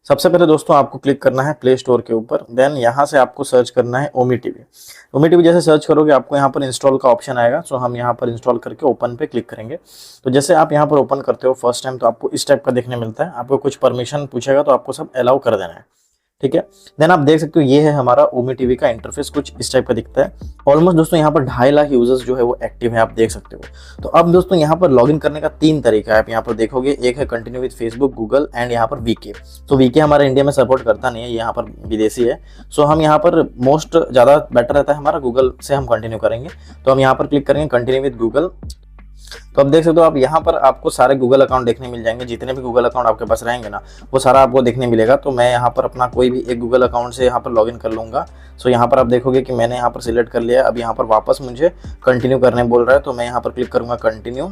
सबसे पहले दोस्तों आपको क्लिक करना है प्ले स्टोर के ऊपर। देन यहाँ से आपको सर्च करना है ओमी टीवी। ओमी टीवी जैसे सर्च करोगे आपको यहाँ पर इंस्टॉल का ऑप्शन आएगा। सो हम यहाँ पर इंस्टॉल करके ओपन पे क्लिक करेंगे। तो जैसे आप यहाँ पर ओपन करते हो फर्स्ट टाइम तो आपको इस टाइप का देखने मिलता है। आपको कुछ परमिशन पूछेगा तो आपको सब अलाउ कर देना है, ठीक है। देन आप देख सकते हो ये है हमारा ओमी टीवी का इंटरफेस, कुछ इस टाइप का दिखता है। ऑलमोस्ट दोस्तों यहाँ पर 2.5 लाख यूजर्स जो है वो एक्टिव है, आप देख सकते हो। तो अब दोस्तों यहाँ पर लॉगिन करने का 3 तरीका है। आप यहाँ पर देखोगे, एक है continue with Facebook, Google and यहाँ पर वीके। तो वीके हमारा इंडिया में सपोर्ट करता नहीं है, यहाँ पर विदेशी है। सो हम यहाँ पर मोस्ट ज़्यादा बेटर रहता है हमारा गूगल से हम कंटिन्यू करेंगे। तो हम यहाँ पर क्लिक करेंगे कंटिन्यू विद गूगल। तो अब देख सकते हो आप यहाँ पर आपको सारे गूगल अकाउंट देखने मिल जाएंगे। जितने भी गूगल अकाउंट आपके पास रहेंगे ना वो सारा आपको देखने मिलेगा। तो मैं यहाँ पर अपना कोई भी एक गूगल अकाउंट से यहाँ पर लॉगिन कर लूँगा। सो यहाँ पर आप देखोगे कि मैंने यहाँ पर सिलेक्ट कर लिया। अब यहाँ पर वापस मुझे कंटिन्यू करने बोल रहा है, तो मैं यहाँ पर क्लिक करूँगा कंटिन्यू।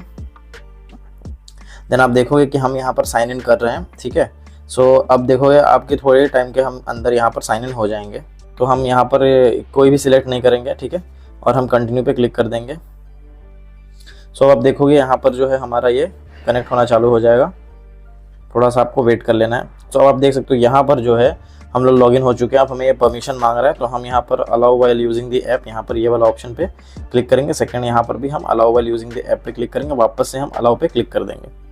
देन आप देखोगे कि हम यहाँ पर साइन इन कर रहे हैं, ठीक है। सो अब देखोगे आपके थोड़े टाइम के हम अंदर यहाँ पर साइन इन हो जाएंगे। तो हम यहाँ पर कोई भी सिलेक्ट नहीं करेंगे, ठीक है, और हम कंटिन्यू पे क्लिक कर देंगे। सो अब देखोगे यहाँ पर जो है हमारा ये कनेक्ट होना चालू हो जाएगा। थोड़ा सा आपको वेट कर लेना है। सो अब आप देख सकते हो यहाँ पर जो है हम लोग लॉगिन हो चुके हैं। अब हमें ये परमिशन मांग रहा है, तो हम यहाँ पर allow while using the app, यहाँ पर ये वाला ऑप्शन पे क्लिक करेंगे। सेकंड यहाँ पर भी हम allow while using the app पे क्लिक करेंगे। वापस से हम अलाउ पे क्लिक कर देंगे।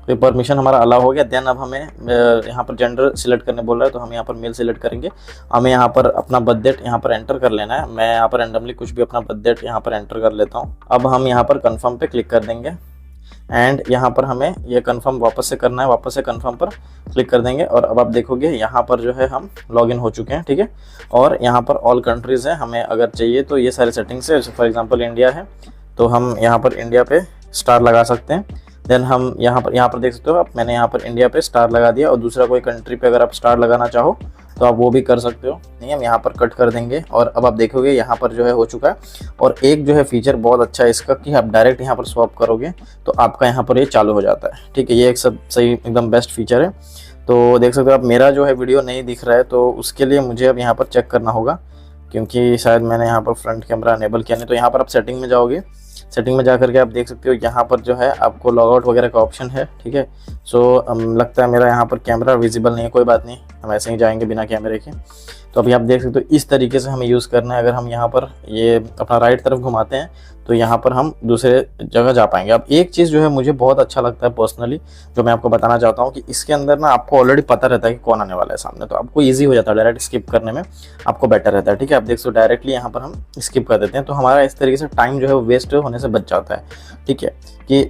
तो परमिशन हमारा अलाउ हो गया। देन अब हमें यहाँ पर जेंडर सिलेक्ट करने बोल रहा है, तो हम यहाँ पर मेल सिलेक्ट करेंगे। हमें यहाँ पर अपना बर्थ डेट यहाँ पर एंटर कर लेना है। मैं यहाँ पर रैंडमली कुछ भी अपना बर्थ डेट यहाँ पर एंटर कर लेता हूँ। अब हम यहाँ पर कन्फर्म पे क्लिक कर देंगे एंड यहाँ पर हमें ये कन्फर्म वापस से करना है। वापस से कन्फर्म पर क्लिक कर देंगे और अब आप देखोगे यहाँ पर जो है हम लॉगिन हो चुके हैं, ठीक है। और यहाँ पर ऑल कंट्रीज़ है, हमें अगर चाहिए तो ये सारे सेटिंग्स है। फॉर एग्जाम्पल इंडिया है तो हम यहाँ पर इंडिया पे स्टार लगा सकते हैं। देन हम यहाँ पर देख सकते हो आप, मैंने यहाँ पर इंडिया पे स्टार लगा दिया। और दूसरा कोई कंट्री पे अगर आप स्टार लगाना चाहो तो आप वो भी कर सकते हो। नहीं, हम यहाँ पर कट कर देंगे और अब आप देखोगे यहाँ पर जो है हो चुका है। और एक जो है फीचर बहुत अच्छा है इसका कि आप डायरेक्ट यहाँ पर स्वैप करोगे तो आपका यहाँ पर ये चालू हो जाता है, ठीक है। ये एक सब सही एकदम बेस्ट फीचर है। तो देख सकते हो आप, मेरा जो है वीडियो नहीं दिख रहा है तो उसके लिए मुझे अब यहाँ पर चेक करना होगा, क्योंकि शायद मैंने यहाँ पर फ्रंट कैमरा अनेबल किया नहीं। तो यहाँ पर आप सेटिंग में जाओगे। सेटिंग में जाकर के आप देख सकते हो यहाँ पर जो है आपको लॉगआउट वगैरह का ऑप्शन है, ठीक है। सो लगता है मेरा यहाँ पर कैमरा विजिबल नहीं है, कोई बात नहीं, हम ऐसे ही जाएंगे बिना कैमरे के। तो अभी आप देख सकते हो इस तरीके से हमें यूज़ करना है। अगर हम यहाँ पर ये अपना राइट तरफ घुमाते हैं तो यहाँ पर हम दूसरे जगह जा पाएंगे। अब एक चीज़ जो है मुझे बहुत अच्छा लगता है पर्सनली, जो मैं आपको बताना चाहता हूँ कि इसके अंदर ना आपको ऑलरेडी पता रहता है कि कौन आने वाला है सामने। तो आपको ईजी हो जाता है, डायरेक्ट स्किप करने में आपको बेटर रहता है, ठीक है। आप देख सकते हो डायरेक्टली यहाँ पर हम स्किप कर देते हैं। तो हमारा इस तरीके से टाइम जो है वो वेस्ट होने से बच जाता है, ठीक है। कि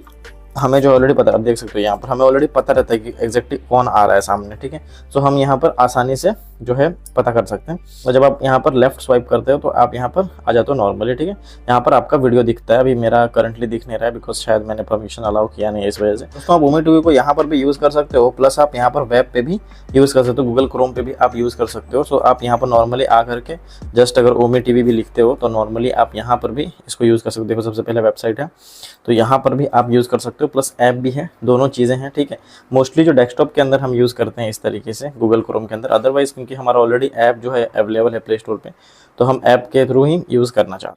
हमें जो ऑलरेडी पता है, आप देख सकते हो यहाँ पर हमें ऑलरेडी पता रहता है कि एग्जैक्टली कौन आ रहा है सामने, ठीक है। सो हम यहाँ पर आसानी से जो है पता कर सकते हैं। और जब आप यहाँ पर लेफ्ट स्वाइप करते हो तो आप यहाँ पर आ जाते हो नॉर्मली, ठीक है। यहाँ पर आपका वीडियो दिखता है, अभी मेरा करंटली दिख नहीं रहा है बिकॉज शायद मैंने परमिशन अलाउ किया नहीं है इस वजह से। दोस्तों आप ओमी टीवी को यहाँ पर भी यूज़ कर सकते हो, प्लस आप यहाँ पर वेब पे भी यूज़ कर सकते हो, गूगल क्रोम पे भी आप यूज़ कर सकते हो। सो आप यहाँ पर नॉर्मली आ करके जस्ट अगर ओमी टीवी भी लिखते हो तो नॉर्मली आप यहाँ पर भी इसको यूज़ कर सकते हो। देखो सबसे पहले वेबसाइट है तो यहाँ पर भी आप यूज़ कर सकते हो, प्लस ऐप भी है, दोनों चीज़ें हैं, ठीक है। मोस्टली जो डेस्कटॉप के अंदर हम यूज़ करते हैं इस तरीके से गूगल क्रोम के अंदर। अदरवाइज़ क्योंकि हमारा ऑलरेडी ऐप जो है अवेलेबल है प्ले स्टोर पे, तो हम ऐप के थ्रू ही यूज़ करना चाहते हैं।